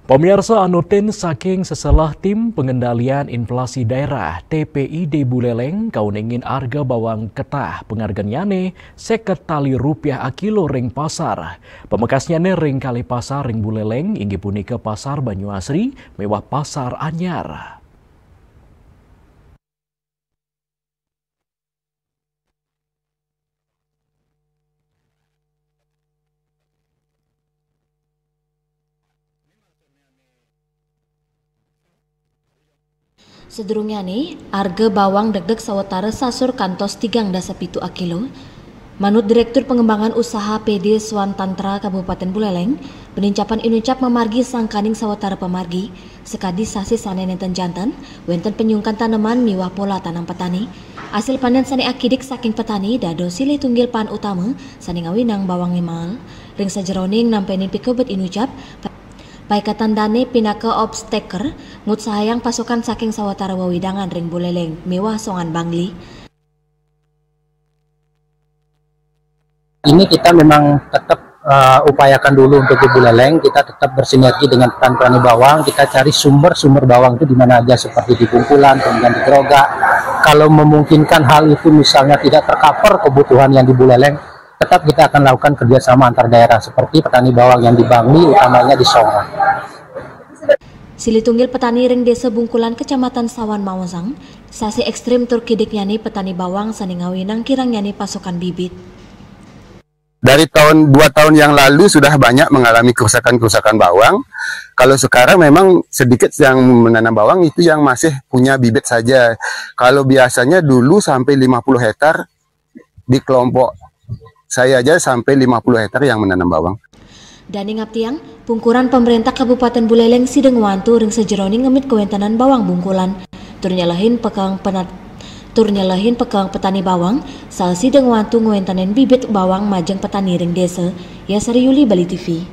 Pemirsa Anutin saking seselah tim pengendalian inflasi daerah TPID Buleleng kauningin harga bawang ketah pengarganyane seket tali rupiah a kilo ring pasar. Pemekasnyane ring kali pasar ring Buleleng inggih punika pasar Banyuasri mewah pasar anyar. Sedurungnya nih, harga bawang deg-deg sawetara sasur kantos 3,7 a kilo. Manut Direktur Pengembangan Usaha PD Swantantra Kabupaten Buleleng, penincapan inucap memargi sangkaning sawetara pemargi, sekadi sasi sanenenten jantan, wenten penyungkan tanaman miwah pola tanam petani. Hasil panen sani akidik saking petani dado silih tunggil pan utama sani ngawinang bawang ngemal. Ring sajeroning nampeni pikobet inucap, paikatan dane pinaka obstaker ngut sahayang pasukan saking sawatara wawidangan ring Buleleng mewah songan Bangli. Ini kita memang tetap upayakan dulu untuk di Buleleng, kita tetap bersinergi dengan petani-petani bawang, kita cari sumber-sumber bawang itu di mana aja seperti di Bungkulan, kemudian di Gerogak. Kalau memungkinkan hal itu misalnya tidak tercover kebutuhan yang di Buleleng, tetap kita akan lakukan kerjasama antar daerah seperti petani bawang yang di Bangli, utamanya di Songan. Silitunggil petani ring desa Bungkulan Kecamatan Sawan Mawasang, sasi ekstrim turkidik nyani petani bawang sani ngawinang kirang nyani pasokan bibit. Dari 2 tahun yang lalu sudah banyak mengalami kerusakan-kerusakan bawang. Kalau sekarang memang sedikit yang menanam bawang itu yang masih punya bibit saja. Kalau biasanya dulu sampai 50 hektar di kelompok saya aja sampai 50 hektar yang menanam bawang. Dani ngaptiang, pungkuran pemerintah Kabupaten Buleleng sideng wantu ring sejeroni ngemit kewentanan bawang Bungkulan. Turnyalahin pekang petani bawang, salah sideng wantu ngewentanan bibit bawang majeng petani ring desa. Ya Sari Yuli, Bali TV.